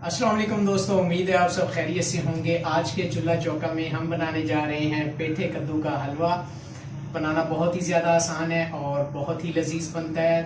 अस्सलाम वालेकुम दोस्तों, उम्मीद है आप सब खैरियत से होंगे। आज के चूल्हा चौका में हम बनाने जा रहे हैं पेठे कद्दू का हलवा। बनाना बहुत ही ज़्यादा आसान है और बहुत ही लजीज बनता है।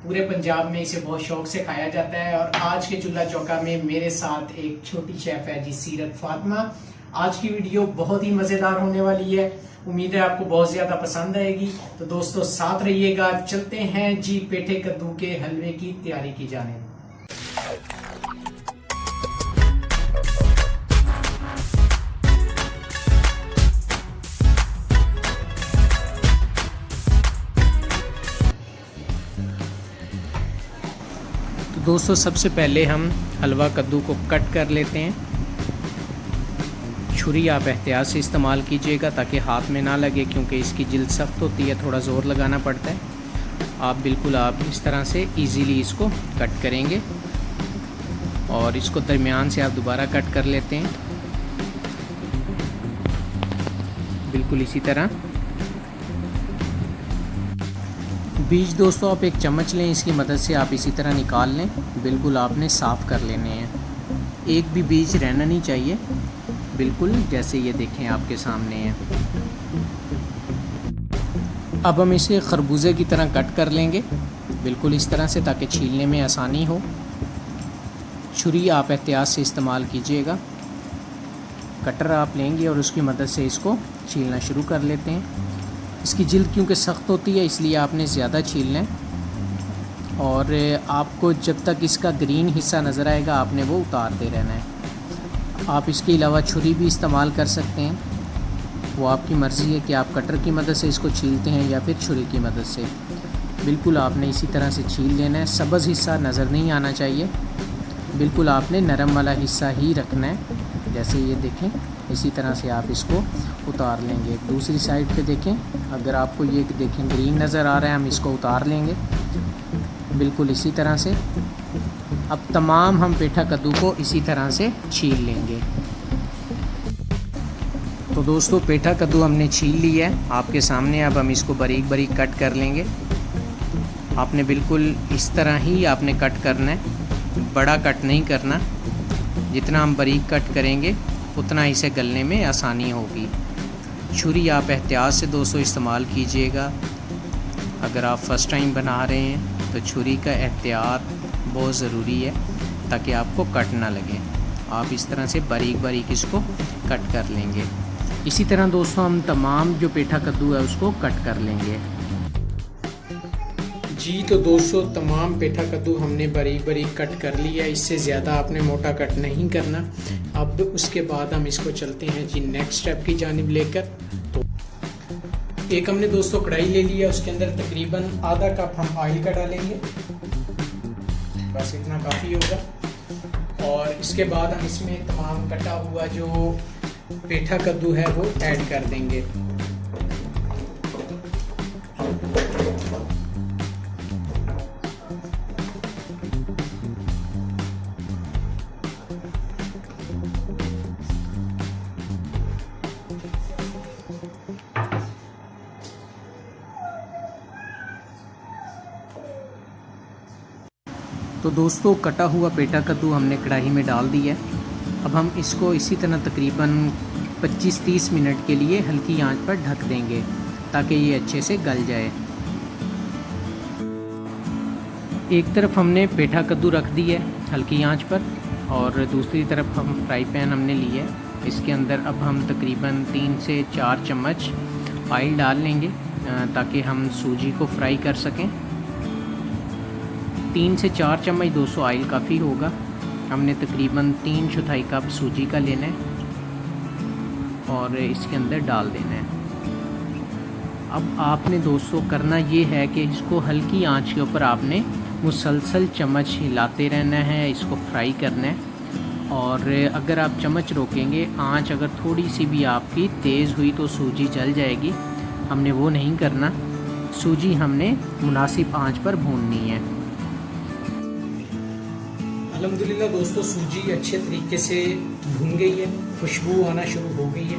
पूरे पंजाब में इसे बहुत शौक से खाया जाता है। और आज के चूल्हा चौका में मेरे साथ एक छोटी शेफ है जी, सीरत फातिमा। आज की वीडियो बहुत ही मज़ेदार होने वाली है। उम्मीद है आपको बहुत ज़्यादा पसंद आएगी। तो दोस्तों साथ रहिएगा, चलते हैं जी पेठे कद्दू के हलवे की तैयारी की जाने। दोस्तों सबसे पहले हम हलवा कद्दू को कट कर लेते हैं। छुरी आप एहतियात से इस्तेमाल कीजिएगा ताकि हाथ में ना लगे, क्योंकि इसकी जिल्द सख्त होती है, थोड़ा ज़ोर लगाना पड़ता है। आप इस तरह से इजीली इसको कट करेंगे और इसको दरमियान से आप दोबारा कट कर लेते हैं, बिल्कुल इसी तरह। बीज दोस्तों आप एक चम्मच लें, इसकी मदद से आप इसी तरह निकाल लें। बिल्कुल आपने साफ़ कर लेने हैं, एक भी बीज रहना नहीं चाहिए, बिल्कुल जैसे ये देखें आपके सामने है। अब हम इसे खरबूजे की तरह कट कर लेंगे, बिल्कुल इस तरह से, ताकि छीलने में आसानी हो। छुरी आप एहतियात से इस्तेमाल कीजिएगा। कटर आप लेंगे और उसकी मदद से इसको छीलना शुरू कर लेते हैं। इसकी जिल्द क्योंकि सख्त होती है, इसलिए आपने ज़्यादा छीलना है और आपको जब तक इसका ग्रीन हिस्सा नज़र आएगा आपने वो उतारते रहना है। आप इसके अलावा छुरी भी इस्तेमाल कर सकते हैं, वो आपकी मर्ज़ी है कि आप कटर की मदद से इसको छीलते हैं या फिर छुरी की मदद से। बिल्कुल आपने इसी तरह से छील लेना है। सब्ज़ हिस्सा नज़र नहीं आना चाहिए, बिल्कुल आपने नरम वाला हिस्सा ही रखना है। जैसे ये देखें, इसी तरह से आप इसको उतार लेंगे। दूसरी साइड पे देखें, अगर आपको ये देखें ग्रीन नज़र आ रहा है, हम इसको उतार लेंगे बिल्कुल इसी तरह से। अब तमाम हम पेठा कद्दू को इसी तरह से छील लेंगे। तो दोस्तों पेठा कद्दू हमने छील लिया है आपके सामने। अब हम इसको बारीक बारीक कट कर लेंगे। आपने बिल्कुल इस तरह ही आपने कट करना है, बड़ा कट नहीं करना। जितना हम बारीक कट करेंगे उतना इसे गलने में आसानी होगी। छुरी आप एहतियात से दोस्तों इस्तेमाल कीजिएगा। अगर आप फ़र्स्ट टाइम बना रहे हैं तो छुरी का एहतियात बहुत ज़रूरी है ताकि आपको कट ना लगे। आप इस तरह से बारीक बारीक इसको कट कर लेंगे। इसी तरह दोस्तों हम तमाम जो पेठा कद्दू है उसको कट कर लेंगे जी। तो दोस्तों तमाम पेठा कद्दू हमने बारीक बारीक कट कर लिया। इससे ज़्यादा आपने मोटा कट नहीं करना। अब उसके बाद हम इसको चलते हैं जी नेक्स्ट स्टेप की जानिब लेकर। तो एक हमने दोस्तों कढ़ाई ले लिया, उसके अंदर तकरीबन आधा कप हम ऑयल का डालेंगे, बस इतना काफ़ी होगा। और इसके बाद हम इसमें तमाम कटा हुआ जो पेठा कद्दू है वो ऐड कर देंगे। तो दोस्तों कटा हुआ पेठा कद्दू हमने कढ़ाई में डाल दिया है। अब हम इसको इसी तरह तकरीबन 25-30 मिनट के लिए हल्की आंच पर ढक देंगे ताकि ये अच्छे से गल जाए। एक तरफ हमने पेठा कद्दू रख दी है हल्की आंच पर और दूसरी तरफ हम फ्राई पैन हमने लिया है। इसके अंदर अब हम तकरीबन 3 से 4 चम्मच ऑयल डाल लेंगे ताकि हम सूजी को फ्राई कर सकें। 3 से 4 चम्मच दोस्तों ऑयल काफ़ी होगा। हमने तकरीबन 3/4 कप सूजी का लेना है और इसके अंदर डाल देना है। अब आपने दोस्तों करना ये है कि इसको हल्की आंच के ऊपर आपने मुसलसल चम्मच हिलाते रहना है, इसको फ्राई करना है। और अगर आप चम्मच रोकेंगे, आंच अगर थोड़ी सी भी आपकी तेज़ हुई तो सूजी जल जाएगी। हमने वो नहीं करना, सूजी हमने मुनासिब आंच पर भूननी है। अल्हम्दुलिल्लाह दोस्तों सूजी अच्छे तरीके से भुन गई है, खुशबू आना शुरू हो गई है,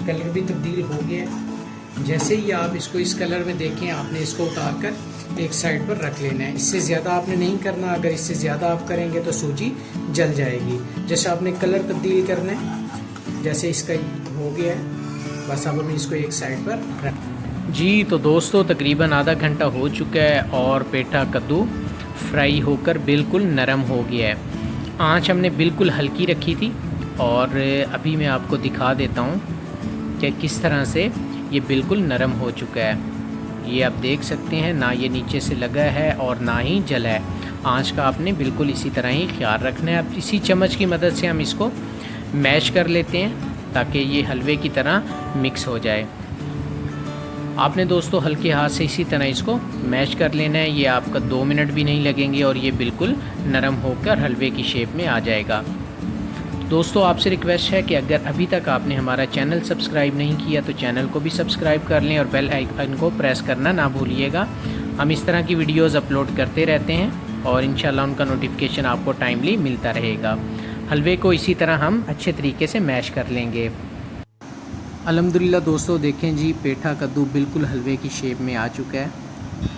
कलर भी तब्दील हो गया है। जैसे ही आप इसको इस कलर में देखें, आपने इसको उतार कर एक साइड पर रख लेना है। इससे ज़्यादा आपने नहीं करना, अगर इससे ज़्यादा आप करेंगे तो सूजी जल जाएगी। जैसे आपने कलर तब्दील करना है, जैसे इसका हो गया है, बस अब हम इसको एक साइड पर रख। जी तो दोस्तों तकरीबन आधा घंटा हो चुका है और पेठा कद्दू फ्राई होकर बिल्कुल नरम हो गया है। आँच हमने बिल्कुल हल्की रखी थी और अभी मैं आपको दिखा देता हूँ कि किस तरह से ये बिल्कुल नरम हो चुका है। ये आप देख सकते हैं, ना ये नीचे से लगा है और ना ही जला है। आँच का आपने बिल्कुल इसी तरह ही ख्याल रखना है। अब इसी चम्मच की मदद से हम इसको मैश कर लेते हैं ताकि ये हलवे की तरह मिक्स हो जाए। आपने दोस्तों हल्के हाथ से इसी तरह इसको मैश कर लेना है। ये आपका 2 मिनट भी नहीं लगेंगे और ये बिल्कुल नरम होकर हलवे की शेप में आ जाएगा। दोस्तों आपसे रिक्वेस्ट है कि अगर अभी तक आपने हमारा चैनल सब्सक्राइब नहीं किया तो चैनल को भी सब्सक्राइब कर लें और बेल आइकन को प्रेस करना ना भूलिएगा। हम इस तरह की वीडियोस अपलोड करते रहते हैं और इंशाल्लाह उनका नोटिफिकेशन आपको टाइमली मिलता रहेगा। हलवे को इसी तरह हम अच्छे तरीके से मैश कर लेंगे। अल्हम्दुलिल्लाह दोस्तों देखें जी, पेठा कद्दू बिल्कुल हलवे की शेप में आ चुका है,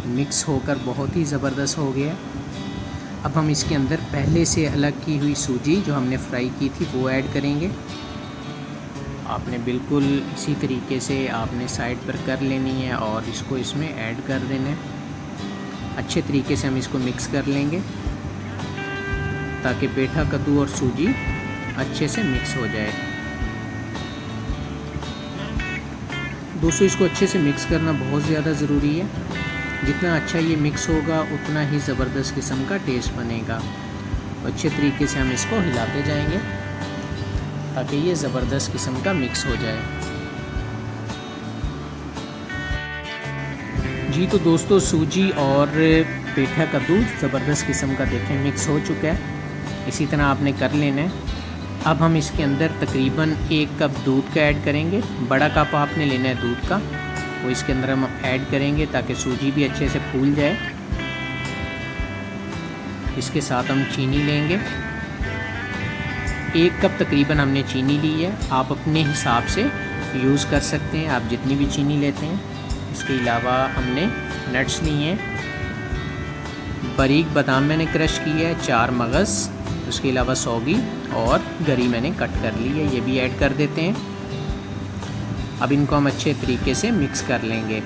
मिक्स होकर बहुत ही ज़बरदस्त हो गया है। अब हम इसके अंदर पहले से अलग की हुई सूजी जो हमने फ्राई की थी वो ऐड करेंगे। आपने बिल्कुल इसी तरीके से आपने साइड पर कर लेनी है और इसको इसमें ऐड कर देना है। अच्छे तरीके से हम इसको मिक्स कर लेंगे ताकि पेठा कद्दू और सूजी अच्छे से मिक्स हो जाए। दोस्तों इसको अच्छे से मिक्स करना बहुत ज़्यादा ज़रूरी है। जितना अच्छा ये मिक्स होगा उतना ही ज़बरदस्त किस्म का टेस्ट बनेगा। अच्छे तरीके से हम इसको हिलाते जाएंगे ताकि ये ज़बरदस्त किस्म का मिक्स हो जाए। जी तो दोस्तों सूजी और पेठा कद्दू ज़बरदस्त किस्म का देखें मिक्स हो चुका है। इसी तरह आपने कर लेना है। अब हम इसके अंदर तकरीबन 1 कप दूध का ऐड करेंगे। बड़ा कप आपने लेना है दूध का, वो इसके अंदर हम ऐड करेंगे ताकि सूजी भी अच्छे से फूल जाए। इसके साथ हम चीनी लेंगे। 1 कप तकरीबन हमने चीनी ली है। आप अपने हिसाब से यूज़ कर सकते हैं, आप जितनी भी चीनी लेते हैं। इसके अलावा हमने नट्स लिए हैं। बारीक बादाम मैंने क्रश किया है, 4 मगज़, उसके अलावा सौगी और गरी मैंने कट कर ली है, ये भी ऐड कर देते हैं। अब इनको हम अच्छे तरीके से मिक्स कर लेंगे।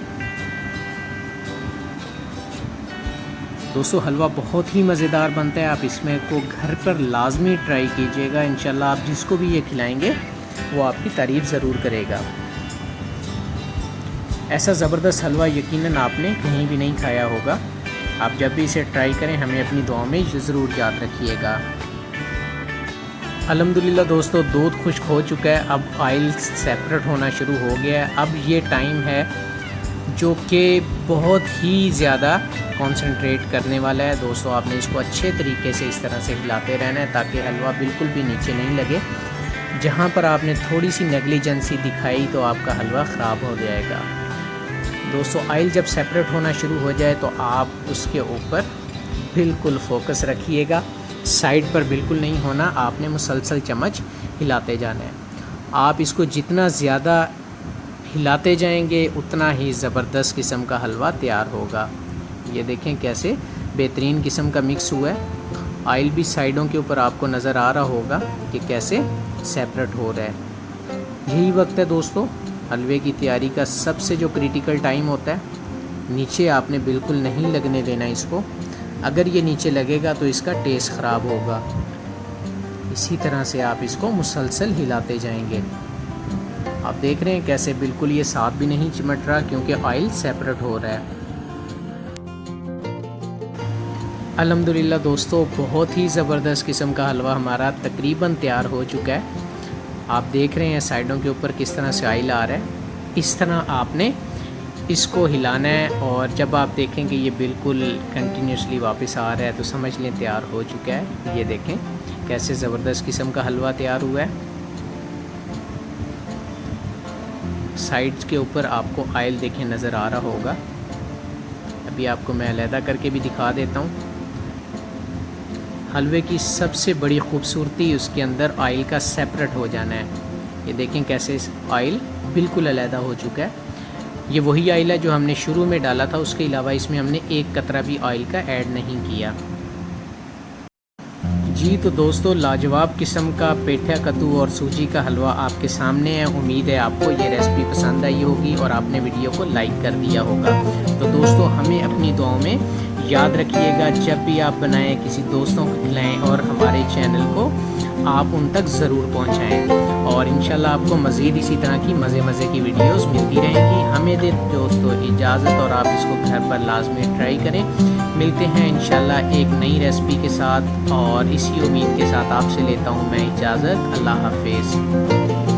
दोस्तों हलवा बहुत ही मज़ेदार बनता है, आप इसमें को घर पर लाजमी ट्राई कीजिएगा। इंशाल्लाह आप जिसको भी ये खिलाएंगे वो आपकी तारीफ़ ज़रूर करेगा। ऐसा ज़बरदस्त हलवा यकीनन आपने कहीं भी नहीं खाया होगा। आप जब भी इसे ट्राई करें हमें अपनी दुआ में ज़रूर याद रखिएगा। अल्हम्दुलिल्लाह दोस्तों दूध खुश्क हो चुका है, अब ऑयल सेपरेट होना शुरू हो गया है। अब ये टाइम है जो कि बहुत ही ज़्यादा कंसंट्रेट करने वाला है। दोस्तों आपने इसको अच्छे तरीके से इस तरह से हिलाते रहना है ताकि हलवा बिल्कुल भी नीचे नहीं लगे। जहाँ पर आपने थोड़ी सी नेग्लिजेंसी दिखाई तो आपका हलवा ख़राब हो जाएगा। दोस्तों ऑयल जब सेपरेट होना शुरू हो जाए तो आप उसके ऊपर बिल्कुल फोकस रखिएगा, साइड पर बिल्कुल नहीं होना। आपने मुसलसल चम्मच हिलाते जाना है। आप इसको जितना ज़्यादा हिलाते जाएंगे उतना ही ज़बरदस्त किस्म का हलवा तैयार होगा। ये देखें कैसे बेहतरीन किस्म का मिक्स हुआ है। ऑयल भी साइडों के ऊपर आपको नज़र आ रहा होगा कि कैसे सेपरेट हो रहा है। यही वक्त है दोस्तों हलवे की तैयारी का सबसे जो क्रिटिकल टाइम होता है। नीचे आपने बिल्कुल नहीं लगने देना इसको, अगर ये नीचे लगेगा तो इसका टेस्ट ख़राब होगा। इसी तरह से आप इसको मुसलसल हिलाते जाएंगे। आप देख रहे हैं कैसे बिल्कुल ये साथ भी नहीं चिमट रहा क्योंकि ऑयल सेपरेट हो रहा है। अल्हम्दुलिल्लाह दोस्तों बहुत ही ज़बरदस्त किस्म का हलवा हमारा तकरीबन तैयार हो चुका है। आप देख रहे हैं साइडों के ऊपर किस तरह से ऑयल आ रहा है। इस तरह आपने इसको हिलाना है और जब आप देखेंगे ये बिल्कुल कंटिन्यूसली वापस आ रहा है तो समझ लें तैयार हो चुका है। ये देखें कैसे ज़बरदस्त किस्म का हलवा तैयार हुआ है। साइड्स के ऊपर आपको ऑयल देखें नज़र आ रहा होगा। अभी आपको मैं अलहदा करके भी दिखा देता हूँ। हलवे की सबसे बड़ी खूबसूरती उसके अंदर ऑयल का सेपरेट हो जाना है। ये देखें कैसे ऑयल बिल्कुल अलहदा हो चुका है। ये वही ऑयल है जो हमने शुरू में डाला था, उसके अलावा इसमें हमने एक कतरा भी ऑयल का ऐड नहीं किया। जी तो दोस्तों, लाजवाब किस्म का पेठा कद्दू और सूजी का हलवा आपके सामने है। उम्मीद है आपको ये रेसिपी पसंद आई होगी और आपने वीडियो को लाइक कर दिया होगा। तो दोस्तों, हमें अपनी दुआओं में याद रखिएगा, जब भी आप बनाएं किसी दोस्तों को खिलाएं और हमारे चैनल को आप उन तक ज़रूर पहुंचाएं। और इंशाल्लाह आपको मज़ीद इसी तरह की मज़े की वीडियोस मिलती रहेंगी। हमें दे दोस्तों इजाज़त और आप इसको घर पर लाजमी ट्राई करें। मिलते हैं इंशाल्लाह एक नई रेसिपी के साथ और इसी उम्मीद के साथ आपसे लेता हूं मैं इजाज़त। अल्लाह हाफिज़।